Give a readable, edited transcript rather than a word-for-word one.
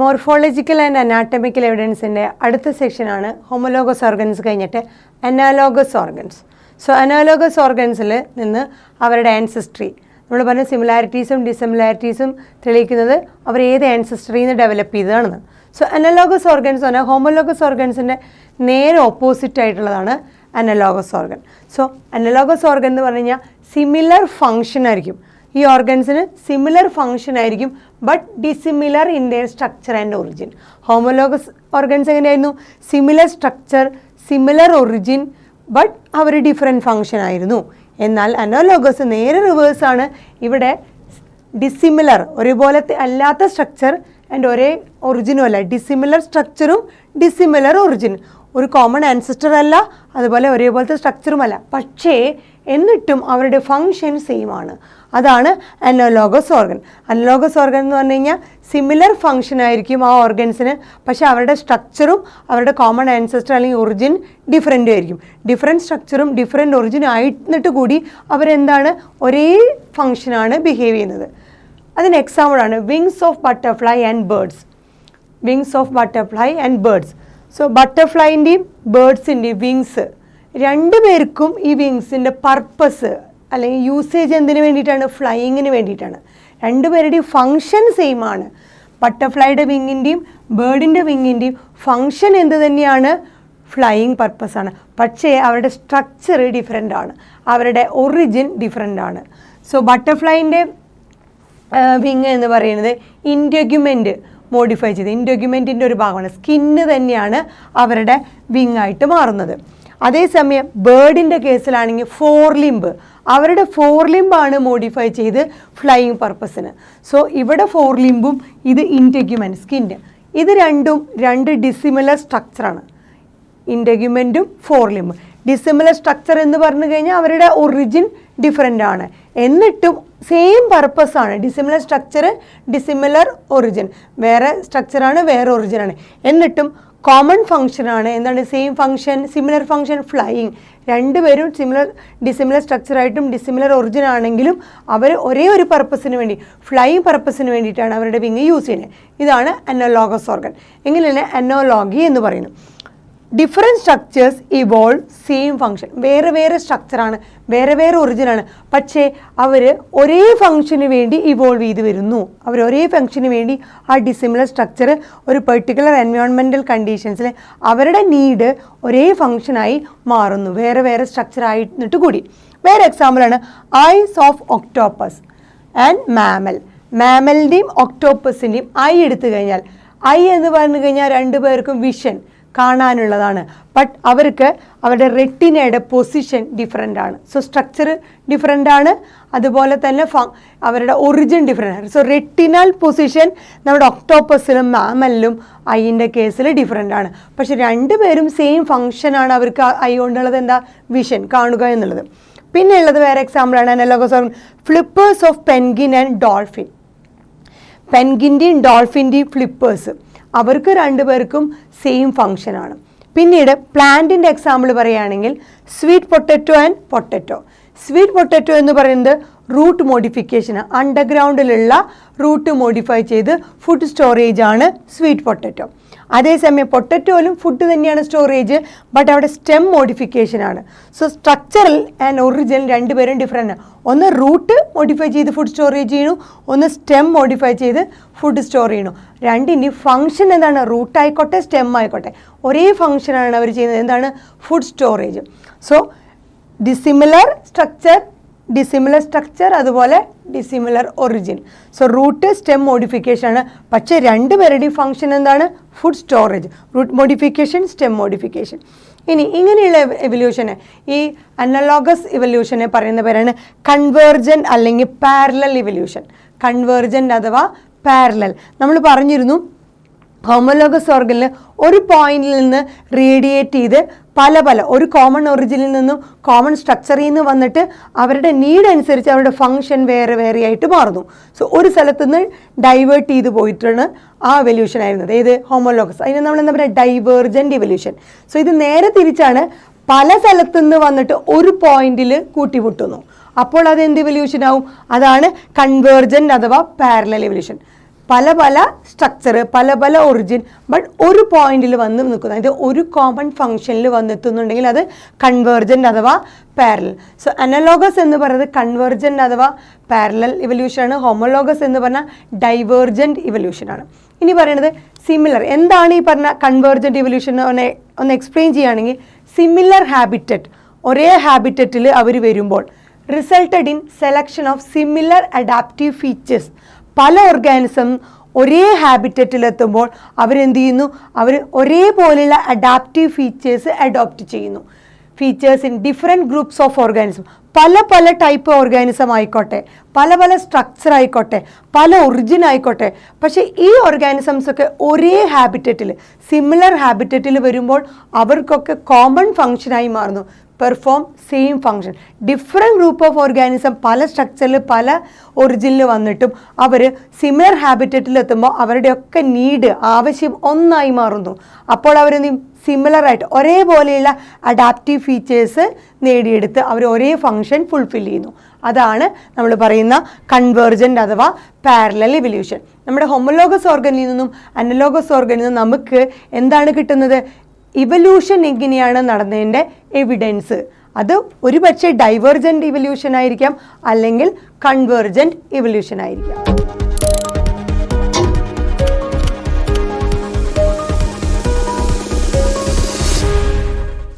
Morphological and anatomical എവിഡൻസിൻ്റെ അടുത്ത സെക്ഷനാണ് homologous organs കഴിഞ്ഞിട്ട് അനാലോഗസ് ഓർഗൻസ്. സോ അനാലോഗസ് ഓർഗൻസിൽ നിന്ന് അവരുടെ ആൻസിസ്ട്രി നമ്മൾ പറഞ്ഞ സിമിലാരിറ്റീസും ഡിസിമിലാരിറ്റീസും തെളിയിക്കുന്നത് അവർ ഏത് ആൻസിസ്ട്രിയിൽ നിന്ന് ഡെവലപ്പ് ചെയ്തതാണെന്ന്. സോ അനലോഗസ് ഓർഗൻസ് പറഞ്ഞാൽ ഹോമോലോഗസ് ഓർഗൻസിൻ്റെ നേരെ ഓപ്പോസിറ്റ് ആയിട്ടുള്ളതാണ് analogous organ. So analogous organ എന്ന് പറഞ്ഞു കഴിഞ്ഞാൽ സിമിലർ ഫങ്ഷൻ ആയിരിക്കും, ഈ ഓർഗൻസിന് സിമിലർ ഫങ്ഷൻ ആയിരിക്കും, but dissimilar in their structure and origin. Homologous organs എങ്ങനെയായിരുന്നു? Similar structure, similar origin, but അവർ ഡിഫറെൻറ്റ് ഫങ്ഷൻ ആയിരുന്നു. എന്നാൽ അനലോഗസ് നേരെ റിവേഴ്സാണ്. ഇവിടെ ഡിസിമിലർ, ഒരേപോലത്തെ അല്ലാത്ത സ്ട്രക്ചർ ആൻഡ് ഒരേ ഒറിജിനും അല്ല, ഡിസിമിലർ സ്ട്രക്ചറും ഡിസിമിലർ ഒറിജിൻ, ഒരു കോമൺ ആൻസിസ്റ്റർ അല്ല, അതുപോലെ ഒരേപോലത്തെ സ്ട്രക്ചറുമല്ല, പക്ഷേ എന്നിട്ടും അവരുടെ ഫങ്ഷൻ സെയിം ആണ്. അതാണ് അനലോഗസ് ഓർഗൻ. അനലോഗസ് ഓർഗൻ എന്ന് പറഞ്ഞു കഴിഞ്ഞാൽ സിമിലർ ഫങ്ഷൻ ആയിരിക്കും ആ ഓർഗൻസിന്, പക്ഷേ അവരുടെ സ്ട്രക്ചറും അവരുടെ കോമൺ ആൻസിസ്റ്റർ അല്ലെങ്കിൽ ഒറിജിൻ ഡിഫറെൻ്റ് ആയിരിക്കും. ഡിഫറെൻറ്റ് സ്ട്രക്ചറും ഡിഫറെൻറ്റ് ഒറിജിനും ആയിട്ട് കൂടി അവരെന്താണ് ഒരേ ഫങ്ഷനാണ് ബിഹേവ് ചെയ്യുന്നത്. അതിന് എക്സാമ്പിളാണ് wings of butterfly and birds. Wings of butterfly and birds. So ബട്ടർഫ്ലൈൻ്റെയും ബേർഡ്സിൻ്റെയും വിങ്സ് രണ്ടുപേർക്കും ഈ വിങ്സിൻ്റെ പർപ്പസ് അല്ലെങ്കിൽ യൂസേജ് എന്തിനു വേണ്ടിയിട്ടാണ്? ഫ്ലൈയിങ്ങിന് വേണ്ടിയിട്ടാണ്. രണ്ടുപേരുടെയും ഫങ്ഷൻ സെയിം ആണ്. ബട്ടർഫ്ലൈയുടെ വിങ്ങിൻ്റെയും ബേർഡിൻ്റെ വിങ്ങിൻ്റെയും ഫങ്ഷൻ എന്ത് തന്നെയാണ്? ഫ്ലൈയിങ് പർപ്പസാണ്. പക്ഷേ അവരുടെ സ്ട്രക്ചർ ഡിഫറെൻ്റ് ആണ്, അവരുടെ ഒറിജിൻ ഡിഫറെൻ്റ് ആണ്. സോ ബട്ടർഫ്ലൈൻ്റെ വിങ് എന്ന് പറയുന്നത് ഇൻറ്റഗ്യുമെൻറ്റ് മോഡിഫൈ ചെയ്ത്, ഇൻറ്റഗ്യുമെൻറ്റിൻ്റെ ഒരു ഭാഗമാണ്, സ്കിന്ന് തന്നെയാണ് അവരുടെ വിങ് ആയിട്ട് മാറുന്നത്. അതേസമയം ബേർഡിൻ്റെ കേസിലാണെങ്കിൽ ഫോർലിംബ്, അവരുടെ ഫോർലിംബാണ് മോഡിഫൈ ചെയ്ത് ഫ്ലൈയിങ് പർപ്പസിന്. സോ ഇവിടെ ഫോർലിംബും ഇത് ഇൻറ്റഗ്യുമെൻറ്റ് സ്കിന്ന്, ഇത് രണ്ടും രണ്ട് ഡിസിമിലർ സ്ട്രക്ചറാണ്. ഇൻറ്റഗ്യുമെൻറ്റും ഫോർലിംബും ഡിസിമിലർ സ്ട്രക്ചർ എന്ന് പറഞ്ഞു കഴിഞ്ഞാൽ അവരുടെ ഒറിജിൻ ഡിഫറെൻ്റ് ആണ്, എന്നിട്ടും സെയിം പർപ്പസാണ്. ഡിസിമിലർ സ്ട്രക്ചർ, ഡിസിമിലർ ഒറിജിൻ, വേറെ സ്ട്രക്ചറാണ്, വേറെ ഒറിജിനാണ്, എന്നിട്ടും കോമൺ ഫങ്ഷനാണ്. എന്താണ് same function? Similar function, flying. രണ്ടുപേരും ഡിസിമിലർ സ്ട്രക്ചറായിട്ടും ഡിസിമിലർ ഒറിജിൻ ആണെങ്കിലും അവർ ഒരേ ഒരു പർപ്പസിന് വേണ്ടി, ഫ്ലൈയിങ് പർപ്പസിന് വേണ്ടിയിട്ടാണ് അവരുടെ വിങ് യൂസ് ചെയ്യുന്നത്. ഇതാണ് അനലോഗസ് ഓർഗൻ. എങ്ങനെയാണ് അനോലോഗി എന്ന് പറയുന്നത്? Different structures evolve same function. വേറെ വേറെ സ്ട്രക്ചറാണ്, വേറെ വേറെ ഒറിജിനാണ്, പക്ഷേ അവർ ഒരേ ഫങ്ഷന് വേണ്ടി ഇവോൾവ് ചെയ്ത് വരുന്നു. അവർ ഒരേ ഫങ്ഷന് വേണ്ടി ആ ഡിസിമിലർ സ്ട്രക്ചർ ഒരു പെർട്ടിക്കുലർ എൻവയോൺമെൻറ്റൽ കണ്ടീഷൻസിൽ അവരുടെ നീഡ് ഒരേ ഫങ്ഷനായി മാറുന്നു, വേറെ വേറെ സ്ട്രക്ചർ ആയിട്ട് കൂടി. വേറെ എക്സാമ്പിളാണ് eyes of octopus and mammal. മാമലിൻ്റെയും ഒക്ടോപ്പസിൻ്റെയും ഐ എടുത്തു കഴിഞ്ഞാൽ, ഐ എന്ന് പറഞ്ഞു കഴിഞ്ഞാൽ രണ്ടുപേർക്കും വിഷൻ, കാണാനുള്ളതാണ്, ബട്ട് അവർക്ക് അവരുടെ റെറ്റിനയുടെ പൊസിഷൻ ഡിഫറെൻ്റ് ആണ്. സോ സ്ട്രക്ചർ ഡിഫറെൻ്റ് ആണ്, അതുപോലെ തന്നെ അവരുടെ ഒറിജിൻ ഡിഫറെൻ്റ് ആണ്. സോ റെറ്റിനൽ പൊസിഷൻ നമ്മുടെ ഒക്ടോപ്പസിലും മാമലിലും ഐൻ്റെ കേസിൽ ഡിഫറെൻ്റ് ആണ്, പക്ഷെ രണ്ടുപേരും സെയിം ഫങ്ഷനാണ് അവർക്ക് ഐ കൊണ്ടുള്ളത്. എന്താ? വിഷൻ, കാണുക എന്നുള്ളത്. പിന്നെ ഉള്ളത് വേറെ എക്സാമ്പിളാണ് analogous organ. Flippers of penguin and dolphin. പെൻഗിൻ്റെയും ഡോൾഫിൻ്റെയും ഫ്ലിപ്പേഴ്സ്, അവർക്ക് രണ്ടുപേർക്കും സെയിം ഫങ്ഷനാണ്. പിന്നീട് പ്ലാന്റിൻ്റെ എക്സാമ്പിൾ പറയുകയാണെങ്കിൽ sweet potato and potato. Sweet potato എന്ന് പറയുന്നത് റൂട്ട് മോഡിഫിക്കേഷന്, അണ്ടർഗ്രൗണ്ടിലുള്ള റൂട്ട് മോഡിഫൈ ചെയ്ത് ഫുഡ് സ്റ്റോറേജ് ആണ് സ്വീറ്റ് പൊട്ടറ്റോ. അതേസമയം പൊട്ടറ്റോയിലും ഫുഡ് തന്നെയാണ് സ്റ്റോറേജ്, ബട്ട് അവിടെ സ്റ്റെം മോഡിഫിക്കേഷൻ ആണ്. സോ സ്ട്രക്ചറൽ ആൻഡ് ഒറിജിൻ രണ്ടുപേരും ഡിഫറെൻ്റ് ആണ്. ഒന്ന് റൂട്ട് മോഡിഫൈ ചെയ്ത് ഫുഡ് സ്റ്റോറേജ് ചെയ്യണു, ഒന്ന് സ്റ്റെം മോഡിഫൈ ചെയ്ത് ഫുഡ് സ്റ്റോർ ചെയ്യണു. രണ്ടിൻ്റെ ഫങ്ഷൻ എന്താണ്? റൂട്ട് ആയിക്കോട്ടെ സ്റ്റെം ആയിക്കോട്ടെ ഒരേ ഫങ്ഷനാണ് അവർ ചെയ്യുന്നത്. എന്താണ്? Food storage. So dissimilar structure അതുപോലെ dissimilar origin. So root stem modification ആണ്, പക്ഷേ രണ്ടുപേരുടെയും ഫങ്ഷൻ എന്താണ്? Food storage. Root modification, stem modification. ഇനി ഇങ്ങനെയുള്ള എവല്യൂഷന്, ഈ അനലോഗസ് ഇവല്യൂഷനെ പറയുന്ന പേരാണ് കൺവേർജൻറ്റ് അല്ലെങ്കിൽ പാരലൽ ഇവല്യൂഷൻ. കൺവേർജൻറ്റ് അഥവാ പാരലൽ. നമ്മൾ പറഞ്ഞിരുന്നു ഹോമോലോഗസ് ഓർഗനിൽ ഒരു പോയിന്റിൽ നിന്ന് റേഡിയേറ്റ് ചെയ്ത് പല ഒരു കോമൺ ഒറിജിനിൽ നിന്നും കോമൺ സ്ട്രക്ചറിൽ നിന്ന് വന്നിട്ട് അവരുടെ നീഡ് അനുസരിച്ച് അവരുടെ ഫങ്ഷൻ വേറെ വേറെ ആയിട്ട് മാറുന്നു. സോ ഒരു സ്ഥലത്തു നിന്ന് ഡൈവേർട്ട് ചെയ്ത് പോയിട്ടാണ് ആ എവല്യൂഷൻ ആയിരുന്നത്. ഏത്? ഹോമോലോഗസ്. അതിന് നമ്മൾ എന്താ പറയുക? Divergent evolution. സോ ഇത് നേരെ തിരിച്ചാണ്, പല സ്ഥലത്തുനിന്ന് വന്നിട്ട് ഒരു പോയിന്റിൽ കൂട്ടിമുട്ടുന്നു, അപ്പോൾ അത് എന്ത് എവല്യൂഷൻ ആവും? അതാണ് കൺവേർജൻറ്റ് അഥവാ പാരലൽ എവല്യൂഷൻ. പല പല സ്ട്രക്ചർ, പല പല ഒറിജിൻ, ബട്ട് ഒരു പോയിന്റിൽ വന്ന് നിൽക്കുന്നു, അതായത് ഒരു കോമൺ ഫംഗ്ഷനിൽ വന്നെത്തുന്നുണ്ടെങ്കിൽ അത് കൺവേർജൻ്റ് അഥവാ പാരലൽ. സോ അനലോഗസ് എന്ന് പറയുന്നത് കൺവേർജൻ്റ് അഥവാ പാരലൽ ഇവല്യൂഷനാണ്. ഹോമോലോഗസ് എന്ന് പറഞ്ഞാൽ ഡൈവേർജൻ്റ് ഇവല്യൂഷനാണ്. ഇനി പറയുന്നത് സിമിലർ. എന്താണ് ഈ പറഞ്ഞ കൺവേർജൻ്റ് ഇവല്യൂഷൻ ഒന്ന് എക്സ്പ്ലെയിൻ ചെയ്യുകയാണെങ്കിൽ, സിമിലർ ഹാബിറ്ററ്റ്, ഒരേ ഹാബിറ്ററ്റിൽ അവർ വരുമ്പോൾ resulted in selection of similar adaptive features. പല ഓർഗാനിസം ഒരേ ഹാബിറ്ററ്റിലെത്തുമ്പോൾ അവരെന്ത് ചെയ്യുന്നു, അവർ ഒരേപോലെയുള്ള അഡാപ്റ്റീവ് ഫീച്ചേഴ്സ് അഡോപ്റ്റ് ചെയ്യുന്നു. Features in different groups of organism, പല പല ടൈപ്പ് ഓർഗാനിസം ആയിക്കോട്ടെ, പല പല സ്ട്രക്ചർ ആയിക്കോട്ടെ, പല ഒറിജിൻ ആയിക്കോട്ടെ, പക്ഷേ ഈ ഓർഗാനിസംസ് ഒക്കെ ഒരേ ഹാബിറ്ററ്റിൽ, സിമിലർ ഹാബിറ്ററ്റിൽ വരുമ്പോൾ അവർക്കൊക്കെ കോമൺ ഫങ്ഷനായി മാറുന്നു, perform same function. Different group of organism പല സ്ട്രക്ചറിൽ പല ഒറിജിനിൽ വന്നിട്ടും അവർ സിമിലർ ഹാബിറ്ററ്റിലെത്തുമ്പോൾ അവരുടെയൊക്കെ നീഡ്, ആവശ്യം ഒന്നായി മാറുന്നു. അപ്പോൾ അവരെന്ത് സിമിലറായിട്ട് ഒരേപോലെയുള്ള അഡാപ്റ്റീവ് ഫീച്ചേഴ്സ് നേടിയെടുത്ത് അവർ ഒരേ ഫങ്ഷൻ ഫുൾഫിൽ ചെയ്യുന്നു. അതാണ് നമ്മൾ പറയുന്ന കൺവേർജൻ്റ് അഥവാ പാരലൽ ഇവല്യൂഷൻ. നമ്മുടെ ഹോമോലോഗസ് ഓർഗനിൽ നിന്നും അനലോഗസ് ഓർഗനിൽ നിന്നും നമുക്ക് എന്താണ് കിട്ടുന്നത്? ഇവല്യൂഷൻ എങ്ങനെയാണ് നടന്നതിൻ്റെ എവിഡൻസ്. അത് ഒരുപക്ഷെ ഡൈവേർജൻ്റ് ഇവല്യൂഷൻ ആയിരിക്കാം, അല്ലെങ്കിൽ കൺവേർജൻ്റ് ഇവല്യൂഷൻ ആയിരിക്കാം.